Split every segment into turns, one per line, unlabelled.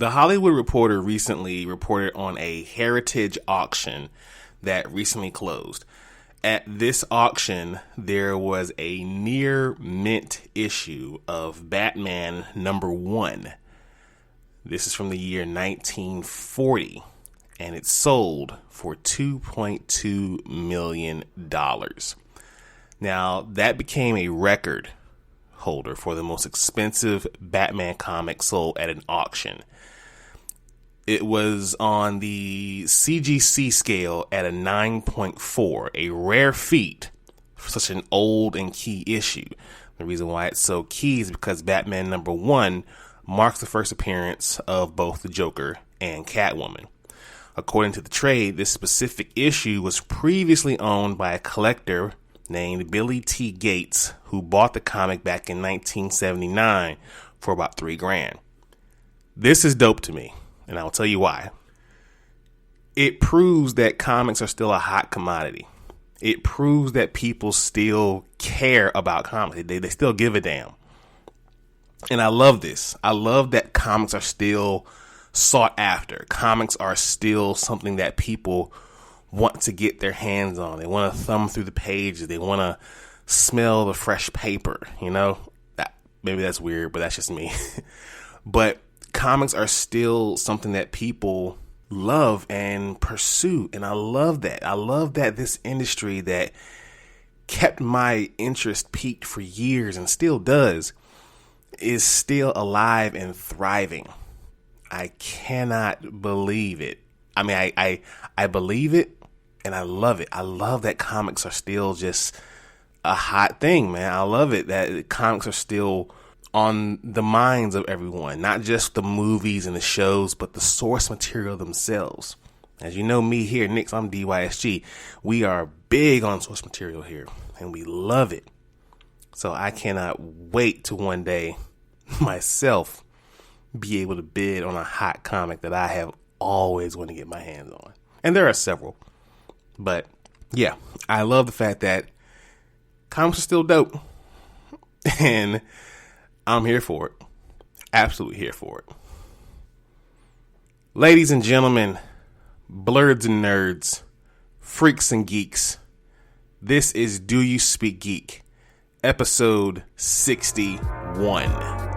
The Hollywood Reporter recently reported on a heritage auction that recently closed. At this auction, there was a near mint issue of Batman #1. This is from the year 1940, and it sold for $2.2 million. Now, that became a record holder for the most expensive Batman comic sold at an auction. It was on the CGC scale at a 9.4, a rare feat for such an old and key issue. The reason why it's so key is because Batman #1 marks the first appearance of both the Joker and Catwoman. According to the trade, this specific issue was previously owned by a collector named Billy T. Gates, who bought the comic back in 1979 for about $3,000. This is dope to me, and I'll tell you why. It proves that comics are still a hot commodity. It proves that people still care about comics. They still give a damn. And I love this. I love that comics are still sought after. Comics are still something that people want to get their hands on. They want to thumb through the pages. They want to smell the fresh paper, Maybe that's weird, but that's just me. But comics are still something that people love and pursue. And I love that. I love that this industry that kept my interest piqued for years and still does is still alive and thriving. I cannot believe it. I mean, I believe it and I love it. I love that comics are still just a hot thing, man. I love it that comics are still on the minds of everyone, not just the movies and the shows, but the source material themselves. As you know, me here, Nix, I'm DYSG. We are big on source material here and we love it. So I cannot wait to one day myself be able to bid on a hot comic that I have always wanted to get my hands on. And there are several. But yeah, I love the fact that comics are still dope. And I'm here for it. Absolutely here for it. Ladies and gentlemen, blurds and nerds, freaks and geeks, this is Do You Speak Geek, episode 61.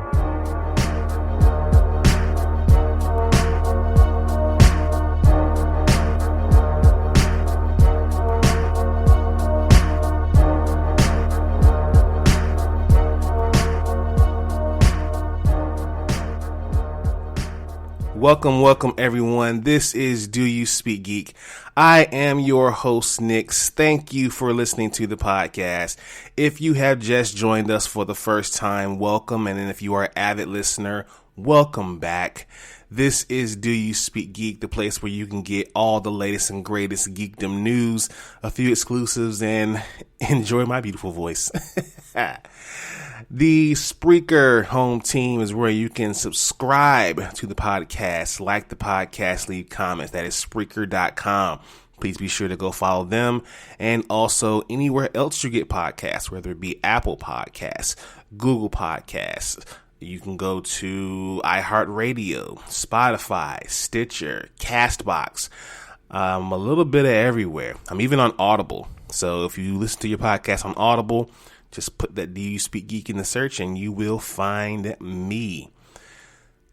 Welcome everyone. This is Do You Speak Geek. I am your host, Nix. Thank you for listening to the podcast. If you have just joined us for the first time, welcome. And then if you are an avid listener, welcome back. This is Do You Speak Geek, the place where you can get all the latest and greatest geekdom news, a few exclusives, and enjoy my beautiful voice. The Spreaker home team is where you can subscribe to the podcast, like the podcast, leave comments. That is Spreaker.com. Please be sure to go follow them. And also anywhere else you get podcasts, whether it be Apple Podcasts, Google Podcasts. You can go to iHeartRadio, Spotify, Stitcher, Castbox, a little bit of everywhere. I'm even on Audible. So if you listen to your podcast on Audible, just put that Do You Speak Geek in the search and you will find me.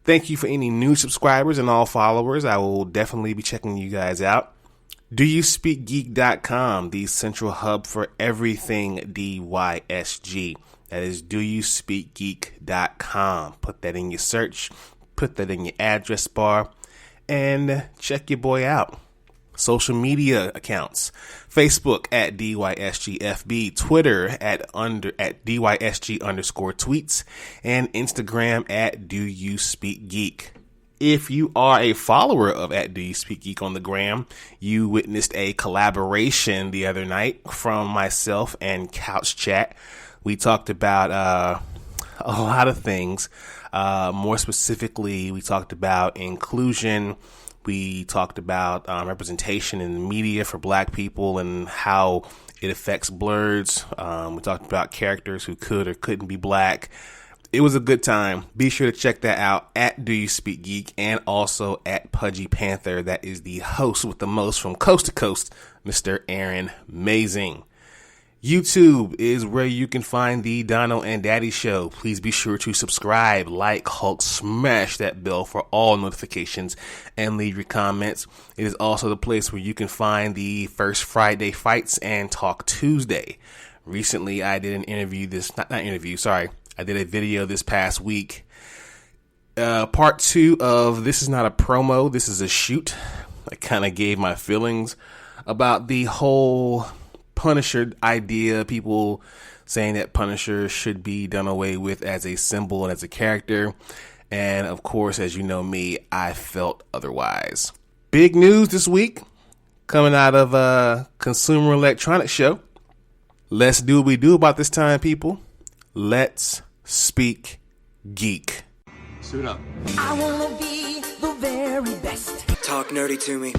Thank you for any new subscribers and all followers. I will definitely be checking you guys out. DoYouSpeakGeek.com, the central hub for everything DYSG. That is DoYouSpeakGeek.com. Put that in your search, put that in your address bar, and check your boy out. Social media accounts: Facebook at DYSGFB, Twitter at DYSG_tweets, and Instagram at Do You Speak Geek. If you are a follower of at Do You Speak Geek on the gram, you witnessed a collaboration the other night from myself and Couch Chat. We talked about a lot of things. More specifically, we talked about inclusion. We talked about representation in the media for Black people and how it affects blurs. We talked about characters who could or couldn't be Black. it was a good time. Be sure to check that out at Do You Speak Geek and also at Pudgy Panther. That is the host with the most from coast to coast, Mr. Aaron Mazing. YouTube is where you can find the Dono and Daddy Show. Please be sure to subscribe, like, Hulk, smash that bell for all notifications, and leave your comments. It is also the place where you can find the First Friday Fights and Talk Tuesday. Recently, I did an interview I did a video this past week. Part 2 of This Is Not a Promo, This Is a Shoot. I kind of gave my feelings about the whole Punisher idea, people saying that Punisher should be done away with as a symbol and as a character. And of course, as you know me, I felt otherwise. Big news this week coming out of Consumer Electronics Show. Let's do what we do about this time, people. Let's speak geek.
Suit up.
I wanna be the very best.
Talk nerdy to me.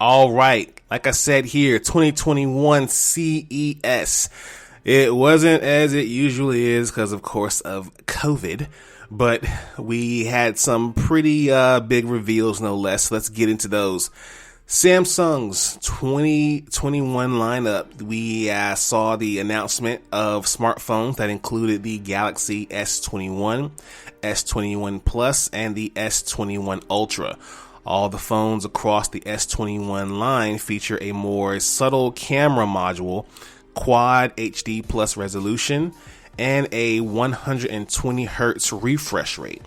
All right, like I said here, 2021 CES. It wasn't as it usually is because, of course, of COVID, but we had some pretty big reveals, no less. Let's get into those. Samsung's 2021 lineup. We saw the announcement of smartphones that included the Galaxy S21, S21 Plus, and the S21 Ultra. All the phones across the S21 line feature a more subtle camera module, quad HD plus resolution, and a 120 hertz refresh rate.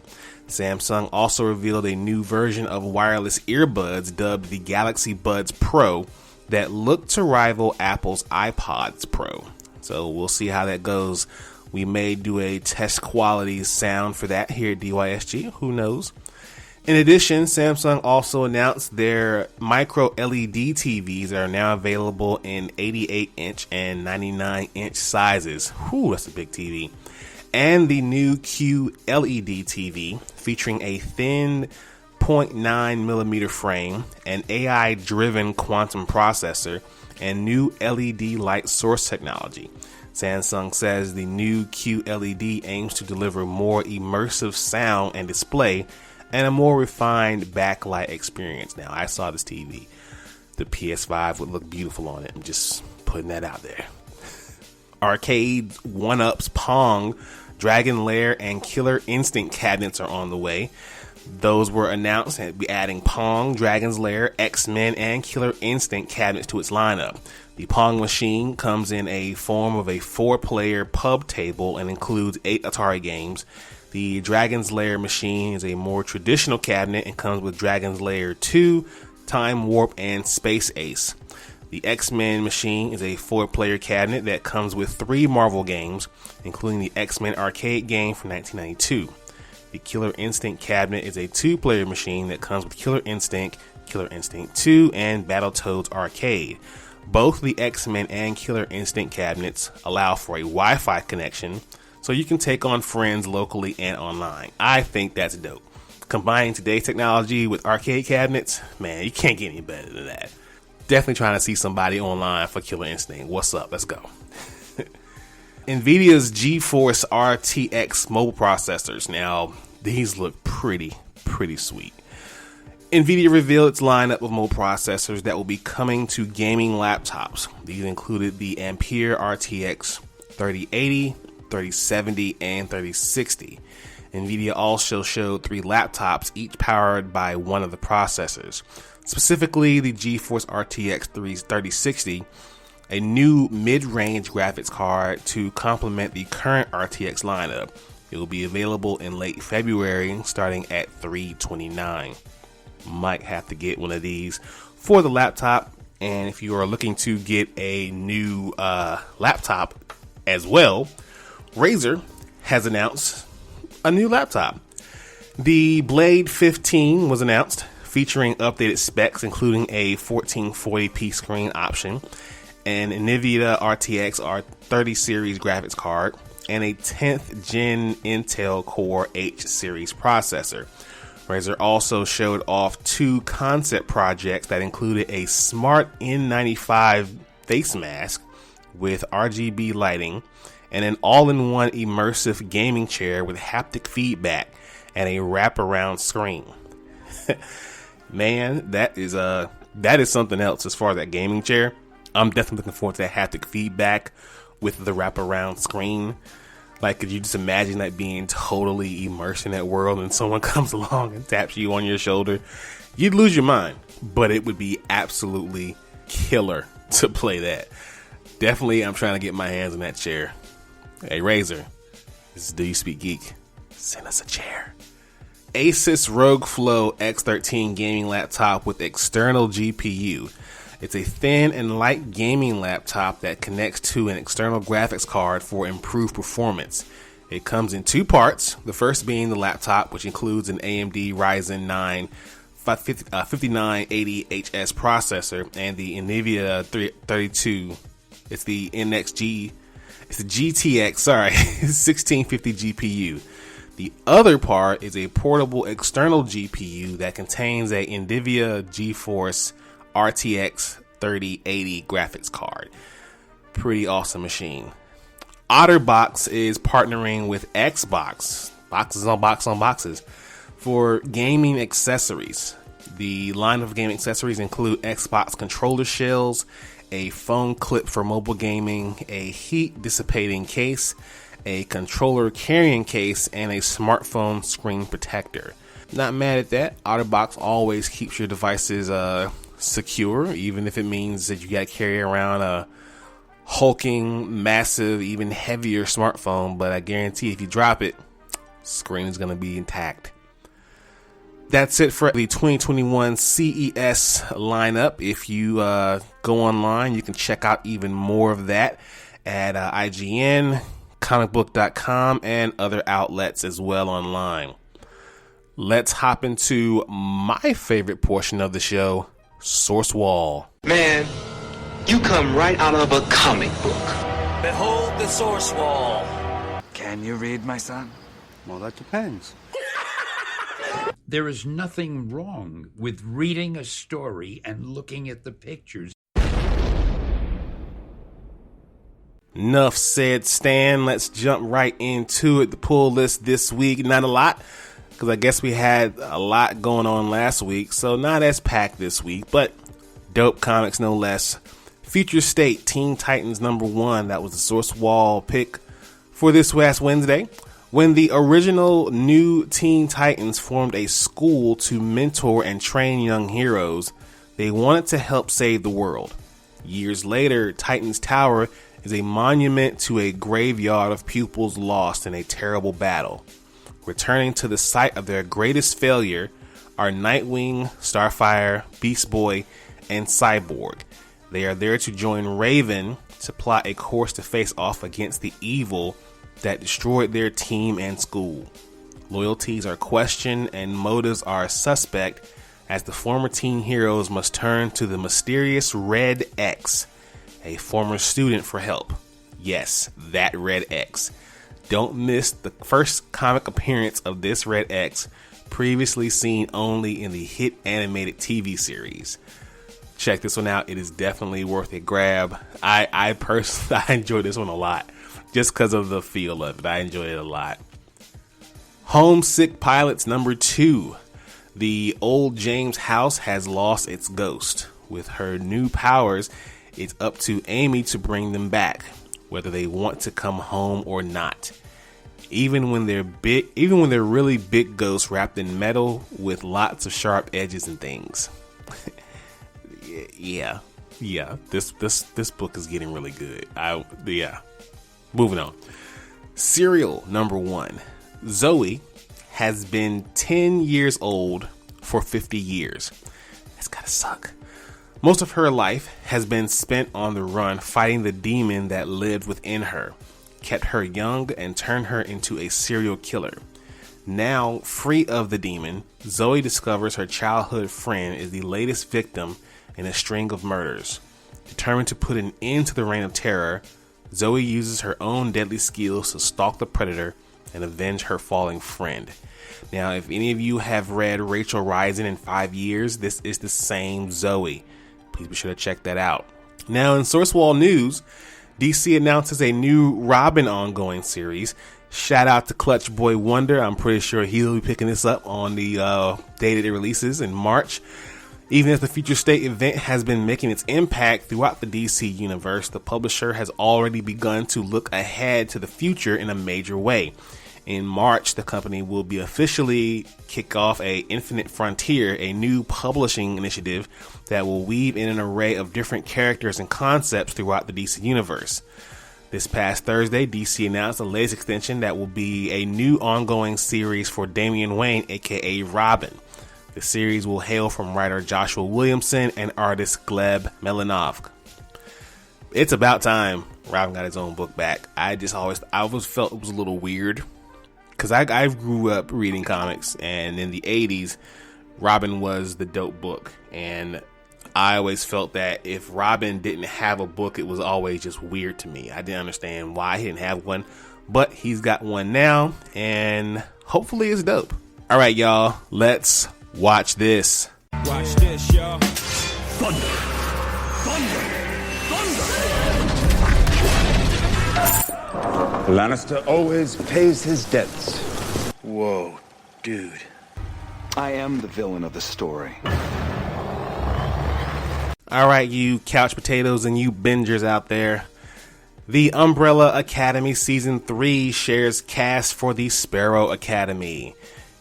Samsung also revealed a new version of wireless earbuds dubbed the Galaxy Buds Pro that look to rival Apple's iPods Pro. So we'll see how that goes. We may do a test quality sound for that here at DYSG. Who knows? In addition, Samsung also announced their micro LED TVs that are now available in 88-inch and 99-inch sizes. Whew, that's a big TV. And the new QLED TV featuring a thin 0.9mm frame, an AI-driven quantum processor, and new LED light source technology. Samsung says the new QLED aims to deliver more immersive sound and display and a more refined backlight experience. Now, I saw this TV. The PS5 would look beautiful on it. I'm just putting that out there. Arcade 1-Up's Pong, Dragon Lair, and Killer Instinct cabinets are on the way. Those were announced and be adding Pong, Dragon's Lair, X-Men, and Killer Instinct cabinets to its lineup. The Pong machine comes in a form of a 4-player pub table and includes 8 Atari games. The Dragon's Lair machine is a more traditional cabinet and comes with Dragon's Lair 2, Time Warp, and Space Ace. The X-Men machine is a 4-player cabinet that comes with 3 Marvel games, including the X-Men arcade game from 1992. The Killer Instinct cabinet is a 2-player machine that comes with Killer Instinct, Killer Instinct 2, and Battletoads Arcade. Both the X-Men and Killer Instinct cabinets allow for a Wi-Fi connection, so you can take on friends locally and online. I think that's dope. Combining today's technology with arcade cabinets, man, you can't get any better than that. Definitely trying to see somebody online for Killer Instinct. What's up? Let's go. NVIDIA's GeForce RTX mobile processors. Now, these look pretty sweet. NVIDIA revealed its lineup of mobile processors that will be coming to gaming laptops. These included the Ampere RTX 3080, 3070, and 3060. NVIDIA also showed 3 laptops, each powered by one of the processors. Specifically, the GeForce RTX 3060, a new mid-range graphics card to complement the current RTX lineup. It will be available in late February, starting at $329. Might have to get one of these for the laptop. And if you are looking to get a new laptop as well, Razer has announced a new laptop. The Blade 15 was announced, featuring updated specs including a 1440p screen option, an NVIDIA RTX 30 series graphics card, and a 10th gen Intel Core H series processor. Razer also showed off 2 concept projects that included a smart N95 face mask with RGB lighting and an all-in-one immersive gaming chair with haptic feedback and a wraparound screen. Man, that is something else as far as that gaming chair. I'm definitely looking forward to that haptic feedback with the wraparound screen. Like, could you just imagine that being totally immersed in that world and someone comes along and taps you on your shoulder? You'd lose your mind, but it would be absolutely killer to play that. Definitely, I'm trying to get my hands on that chair. Hey, Razer, this is Do You Speak Geek? Send us a chair. Asus ROG Flow X13 gaming laptop with external GPU. It's a thin and light gaming laptop that connects to an external graphics card for improved performance. It comes in 2 parts, the first being the laptop, which includes an AMD Ryzen 9 5980HS processor and the NVIDIA 32. It's the GTX 1650 GPU. The other part is a portable external GPU that contains a NVIDIA GeForce RTX 3080 graphics card. Pretty awesome machine. OtterBox is partnering with Xbox, boxes on boxes, for gaming accessories. The line of gaming accessories include Xbox controller shells, a phone clip for mobile gaming, a heat dissipating case, a controller carrying case, and a smartphone screen protector. Not mad at that. OtterBox always keeps your devices secure, even if it means that you gotta carry around a hulking, massive, even heavier smartphone. But I guarantee if you drop it, screen is gonna be intact. That's it for the 2021 CES lineup. If you go online, you can check out even more of that at IGN, comicbook.com, and other outlets as well online. Let's hop into my favorite portion of the show, Source Wall.
Man, you come right out of a comic book.
Behold the source wall.
Can you read, my son?
Well, that depends.
There is nothing wrong with reading a story and looking at the pictures.
Enough said, Stan. Let's jump right into it. The pull list this week, not a lot, because I guess we had a lot going on last week, so not as packed this week, but dope comics no less. Future State Teen Titans #1, that was the Source Wall pick for this last Wednesday. When the original New Teen Titans formed a school to mentor and train young heroes, they wanted to help save the world. Years later, Titans Tower is a monument to a graveyard of pupils lost in a terrible battle. Returning to the site of their greatest failure are Nightwing, Starfire, Beast Boy, and Cyborg. They are there to join Raven to plot a course to face off against the evil that destroyed their team and school. Loyalties are questioned and motives are suspect as the former teen heroes must turn to the mysterious Red X, a former student, for help. Yes, that Red X. Don't miss the first comic appearance of this Red X, previously seen only in the hit animated TV series. Check this one out. It is definitely worth a grab. I personally enjoyed this one a lot. Just because of the feel of it. I enjoyed it a lot. Homesick Pilots #2. The old James house has lost its ghost. With her new powers, it's up to Amy to bring them back, whether they want to come home or not. Even when they're really big ghosts wrapped in metal with lots of sharp edges and things. yeah. This book is getting really good. Moving on. Serial #1. Zoe has been 10 years old for 50 years. That's gotta suck. Most of her life has been spent on the run fighting the demon that lived within her, kept her young, and turned her into a serial killer. Now, free of the demon, Zoe discovers her childhood friend is the latest victim in a string of murders. Determined to put an end to the reign of terror, Zoe uses her own deadly skills to stalk the predator and avenge her falling friend. Now, if any of you have read Rachel Rising in 5 years, this is the same Zoe. Please be sure to check that out. Now, in Source Wall news, DC announces a new Robin ongoing series. Shout out to Clutch Boy Wonder. I'm pretty sure he'll be picking this up on the day that it releases in March. Even as the Future State event has been making its impact throughout the DC universe, the publisher has already begun to look ahead to the future in a major way. In March, the company will be officially kick off a Infinite Frontier, a new publishing initiative that will weave in an array of different characters and concepts throughout the DC universe. This past Thursday, DC announced the latest extension that will be a new ongoing series for Damian Wayne, aka Robin. The series will hail from writer Joshua Williamson and artist Gleb Melanov. It's about time Robin got his own book back. I always felt it was a little weird, because I grew up reading comics, and in the 80s, Robin was the dope book. And I always felt that if Robin didn't have a book, it was always just weird to me. I didn't understand why he didn't have one, but he's got one now, and hopefully it's dope. All right, y'all, let's watch this.
Watch this, y'all. Thunder! Thunder!
Lannister always pays his debts.
Whoa, dude. I am the villain of the story.
All right, you couch potatoes and you bingers out there. The Umbrella Academy Season 3 shares cast for the Sparrow Academy.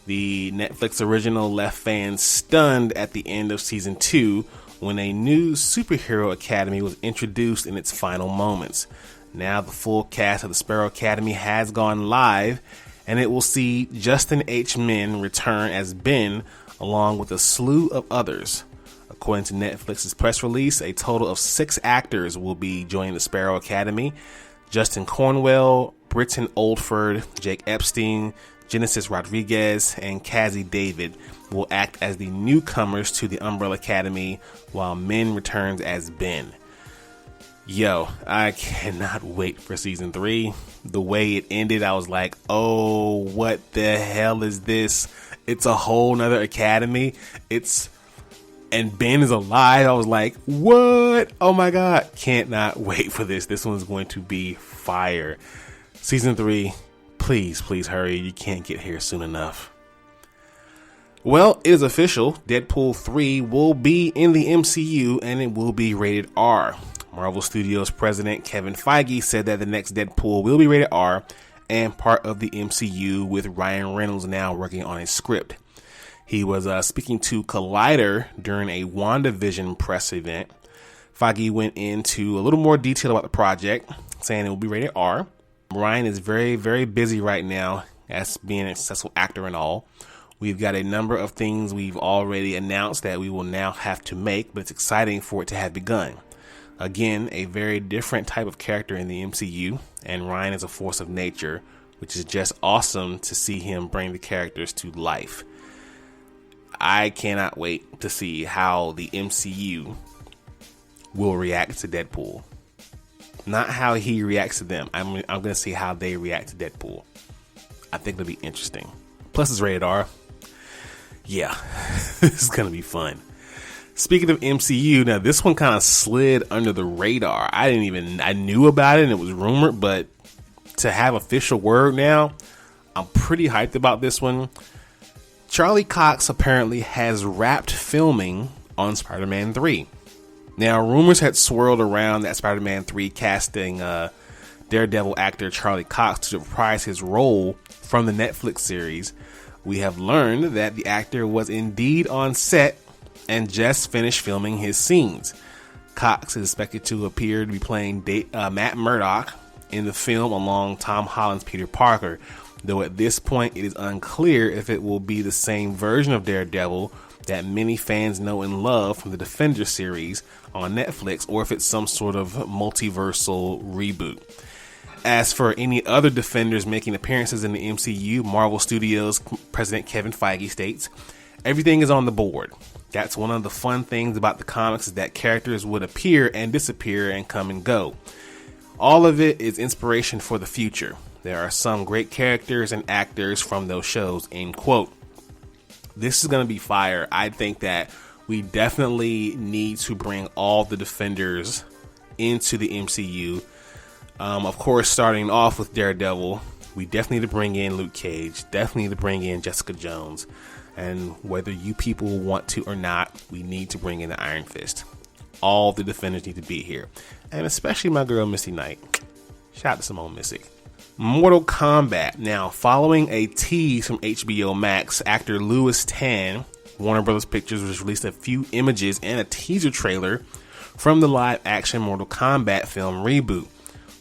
The Netflix original left fans stunned at the end of Season 2 when a new superhero academy was introduced in its final moments. Now the full cast of the Sparrow Academy has gone live, and it will see Justin H. Min return as Ben, along with a slew of others. According to Netflix's press release, a total of 6 actors will be joining the Sparrow Academy. Justin Cornwell, Britton Oldford, Jake Epstein, Genesis Rodriguez, and Cassie David will act as the newcomers to the Umbrella Academy, while Min returns as Ben. Yo, I cannot wait for Season 3. The way it ended, I was like, oh, what the hell is this? It's a whole nother academy. And Ben is alive. I was like, what? Oh my God. Cannot wait for this. This one's going to be fire. Season 3, please hurry. You can't get here soon enough. Well, it is official. Deadpool 3 will be in the MCU, and it will be rated R. Marvel Studios president Kevin Feige said that the next Deadpool will be rated R and part of the MCU, with Ryan Reynolds now working on a script. He was speaking to Collider during a WandaVision press event. Feige went into a little more detail about the project, saying it will be rated R. Ryan is very, very busy right now as being a successful actor and all. We've got a number of things we've already announced that we will now have to make, but it's exciting for it to have begun. Again, a very different type of character in the MCU, and Ryan is a force of nature, which is just awesome to see him bring the characters to life. I cannot wait to see how the MCU will react to Deadpool. Not how he reacts to them. I'm going to see how they react to Deadpool. I think it'll be interesting. Plus, it's rated R. Yeah, this is going to be fun. Speaking of MCU, now this one kind of slid under the radar. I knew about it and it was rumored, but to have official word now, I'm pretty hyped about this one. Charlie Cox apparently has wrapped filming on Spider-Man 3. Now, rumors had swirled around that Spider-Man 3 casting Daredevil actor Charlie Cox to reprise his role from the Netflix series. We have learned that the actor was indeed on set and just finished filming his scenes. Cox is expected to appear to be playing Matt Murdock in the film along Tom Holland's Peter Parker, though at this point it is unclear if it will be the same version of Daredevil that many fans know and love from the Defender series on Netflix, or if it's some sort of multiversal reboot. As for any other Defenders making appearances in the MCU, Marvel Studios President Kevin Feige states, everything is on the board. That's one of the fun things about the comics, is that characters would appear and disappear and come and go. All of it is inspiration for the future. There are some great characters and actors from those shows, end quote. This is going to be fire. I think that we definitely need to bring all the Defenders into the MCU. Of course, starting off with Daredevil, we definitely need to bring in Luke Cage, definitely need to bring in Jessica Jones, and whether you people want to or not, we need to bring in the Iron Fist. All the Defenders need to be here, and especially my girl Misty Knight. Shout out to Simone Missick. Mortal Kombat. Now, following a tease from HBO Max, actor Louis Tan, Warner Bros. Pictures, has released a few images and a teaser trailer from the live-action Mortal Kombat film reboot.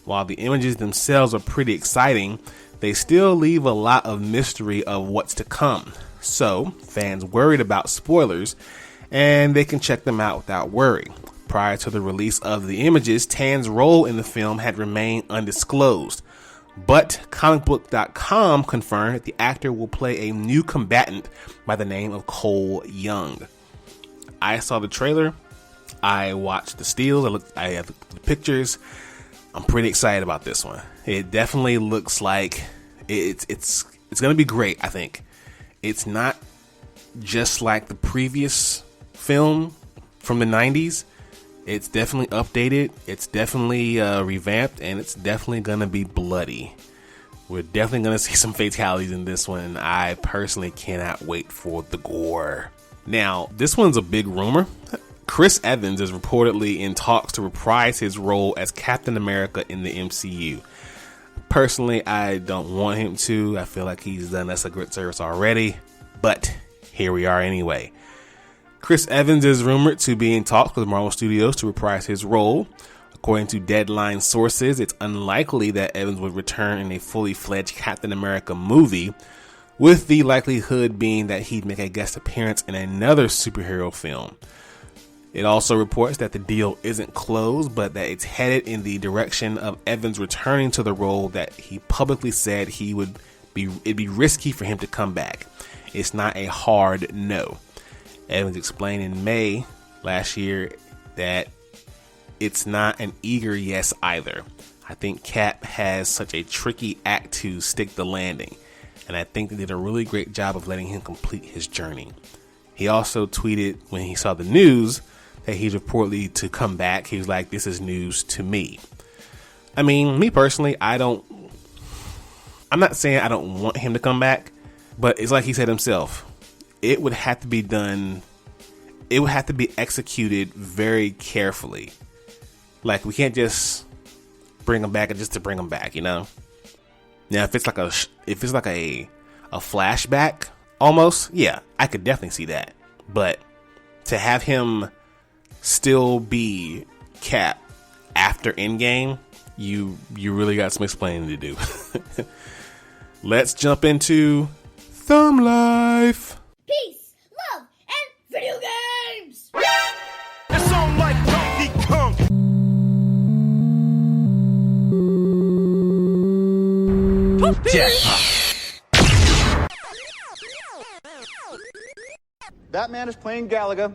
While the images themselves are pretty exciting, they still leave a lot of mystery of what's to come. So, fans worried about spoilers, and they can check them out without worry. Prior to the release of the images, Tan's role in the film had remained undisclosed. But comicbook.com confirmed that the actor will play a new combatant by the name of Cole Young. I saw the trailer. I watched the stills. I have the pictures. I'm pretty excited about this one. It definitely looks like it's going to be great, I think. It's not just like the previous film from the 90s. It's definitely updated. It's definitely revamped, and it's definitely going to be bloody. We're definitely going to see some fatalities in this one, and I personally cannot wait for the gore. Now, this one's a big rumor. Chris Evans is reportedly in talks to reprise his role as Captain America in the MCU. Personally, I don't want him to. I feel like he's done us a great service already, but here we are anyway. Chris Evans is rumored to be in talks with Marvel Studios to reprise his role. According to Deadline sources, it's unlikely that Evans would return in a fully fledged Captain America movie, with the likelihood being that he'd make a guest appearance in another superhero film. It also reports that the deal isn't closed, but that it's headed in the direction of Evans returning to the role that he publicly said it'd be risky for him to come back. It's not a hard no. Evans explained in May last year that it's not an eager yes either. I think Cap has such a tricky act to stick the landing, and I think they did a really great job of letting him complete his journey. He also tweeted when he saw the news that he's reportedly to come back. He was like, "This is news to me." I mean, me personally, I'm not saying I don't want him to come back, but it's like he said himself, it would have to be done, it would have to be executed very carefully. Like, we can't just bring him back just to bring him back, you know? Now, if it's like a flashback almost, yeah, I could definitely see that. But to have him still be Cap after Endgame, you really got some explaining to do. Let's jump into Thumb Life.
Peace, love, and video games!
It's on like Donkey Kong.
That man is playing Galaga.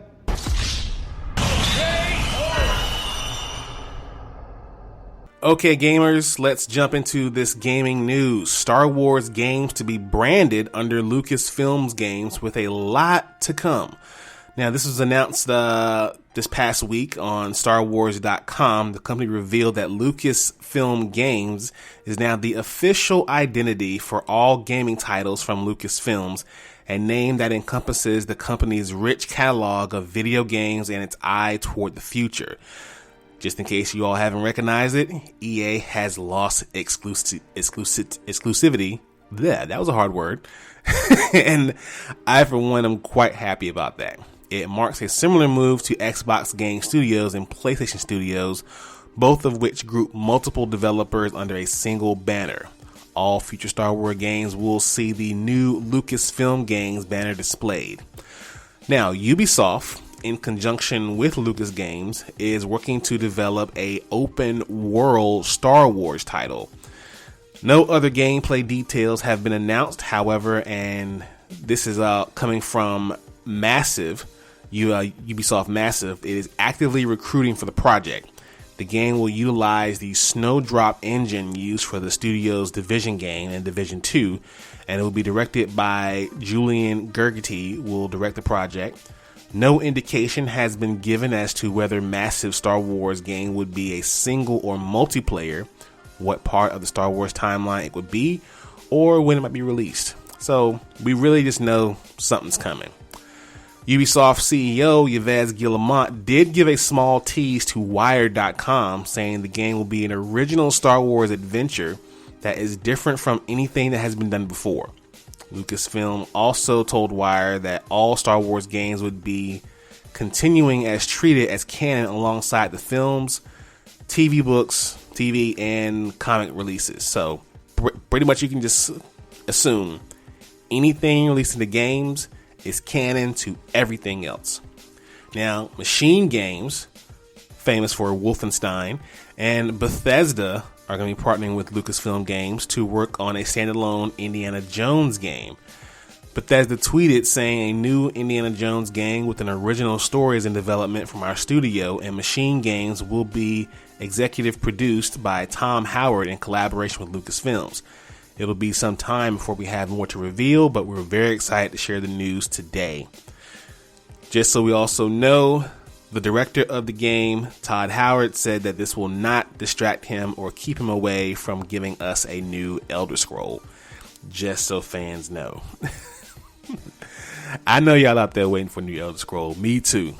Okay, gamers, let's jump into this gaming news. Star Wars games to be branded under Lucasfilms Games, with a lot to come. Now, this was announced this past week on StarWars.com. The company revealed that Lucasfilm Games is now the official identity for all gaming titles from Lucasfilms, a name that encompasses the company's rich catalog of video games and its eye toward the future. Just in case you all haven't recognized it, EA has lost exclusivity. Bleh, that was a hard word. And I, for one, am quite happy about that. It marks a similar move to Xbox Game Studios and PlayStation Studios, both of which group multiple developers under a single banner. All future Star Wars games will see the new Lucasfilm Games banner displayed. Now, Ubisoft, in conjunction with Lucas Games, is working to develop a open world Star Wars title. No other gameplay details have been announced, however, and this is coming from Massive, Ubisoft Massive. It is actively recruiting for the project. The game will utilize the Snowdrop engine used for the studio's Division game and Division 2, and it will be directed by Julian Gergety, will direct the project. No indication has been given as to whether massive Star Wars game would be a single or multiplayer, what part of the Star Wars timeline it would be, or when it might be released. So we really just know something's coming. Ubisoft CEO Yves Guillemot did give a small tease to Wired.com, saying the game will be an original Star Wars adventure that is different from anything that has been done before. Lucasfilm also told Wired that all Star Wars games would be continuing as treated as canon alongside the films, TV books, TV, and comic releases. So pretty much you can just assume anything released in the games is canon to everything else. Now, Machine Games, famous for Wolfenstein, and Bethesda are going to be partnering with Lucasfilm Games to work on a standalone Indiana Jones game. Bethesda tweeted saying a new Indiana Jones game with an original story is in development from our studio, and Machine Games will be executive produced by Tom Howard in collaboration with Lucasfilms. It'll be some time before we have more to reveal, but we're very excited to share the news today. Just so we also know, the director of the game, Todd Howard, said that this will not distract him or keep him away from giving us a new Elder Scroll. Just so fans know. I know y'all out there waiting for a new Elder Scroll. Me too.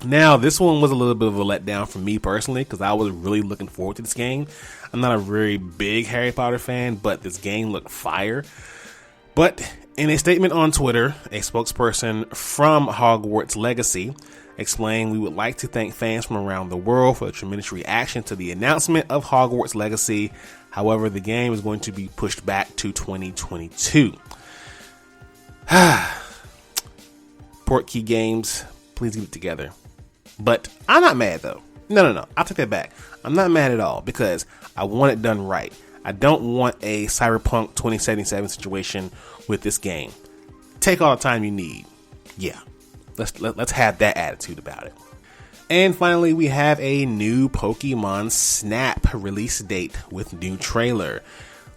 Now, this one was a little bit of a letdown for me personally, because I was really looking forward to this game. I'm not a very big Harry Potter fan, but this game looked fire. But in a statement on Twitter, a spokesperson from Hogwarts Legacy explained, "We would like to thank fans from around the world for the tremendous reaction to the announcement of Hogwarts Legacy. However, the game is going to be pushed back to 2022. Portkey Games, please get it together." But I'm not mad though. No. I'll take that back. I'm not mad at all because I want it done right. I don't want a Cyberpunk 2077 situation with this game. Take all the time you need. Yeah. Let's have that attitude about it. And finally, we have a new Pokemon Snap release date with new trailer.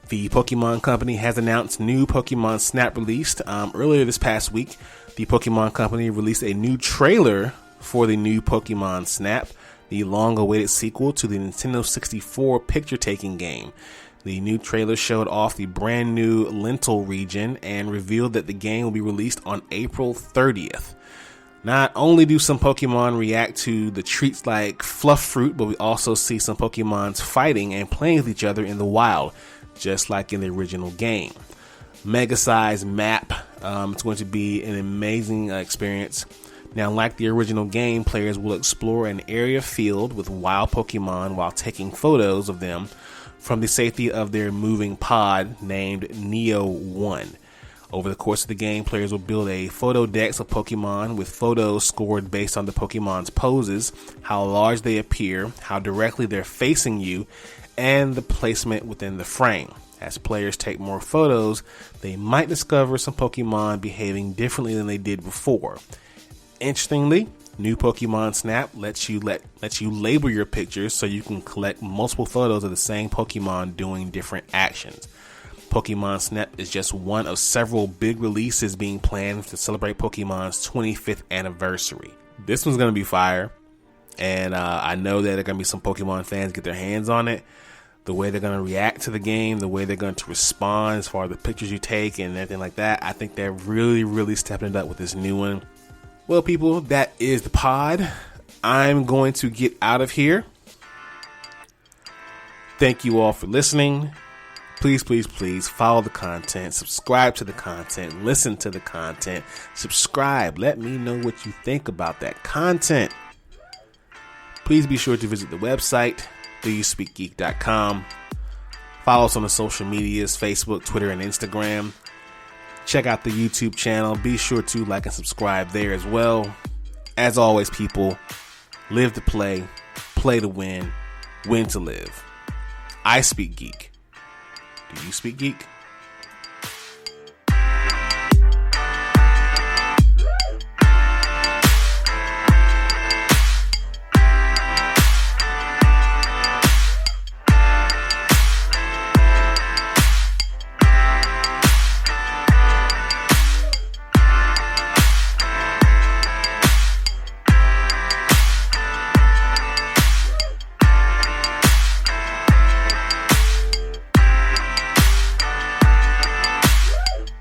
The Pokemon Company has announced new Pokemon Snap released. Earlier this past week, the Pokemon Company released a new trailer for the new Pokemon Snap, the long-awaited sequel to the Nintendo 64 picture-taking game. The new trailer showed off the brand new Lental region and revealed that the game will be released on April 30th. Not only do some Pokemon react to the treats like Fluff Fruit, but we also see some Pokemons fighting and playing with each other in the wild, just like in the original game. Mega-sized map. It's going to be an amazing experience. Now, like the original game, players will explore an area filled with wild Pokemon while taking photos of them from the safety of their moving pod named Neo 1. Over the course of the game, players will build a photo dex of Pokemon with photos scored based on the Pokemon's poses, how large they appear, how directly they're facing you, and the placement within the frame. As players take more photos, they might discover some Pokemon behaving differently than they did before. Interestingly, new Pokemon Snap lets you label your pictures so you can collect multiple photos of the same Pokemon doing different actions. Pokemon Snap is just one of several big releases being planned to celebrate Pokemon's 25th anniversary. This one's going to be fire, and I know that there are going to be some Pokemon fans get their hands on it. The way they're going to react to the game, the way they're going to respond as far as the pictures you take and everything like that, I think they're really stepping it up with this new one. Well, people, that is the pod. I'm going to get out of here. Thank you all for listening. Please follow the content, subscribe to the content, listen to the content, subscribe. Let me know what you think about that content. Please be sure to visit the website, doyouspeakgeek.com. Follow us on the social medias, Facebook, Twitter, and Instagram. Check out the YouTube channel. Be sure to like and subscribe there as well. As always, people, live to play, play to win to live. I speak geek. Do you speak geek?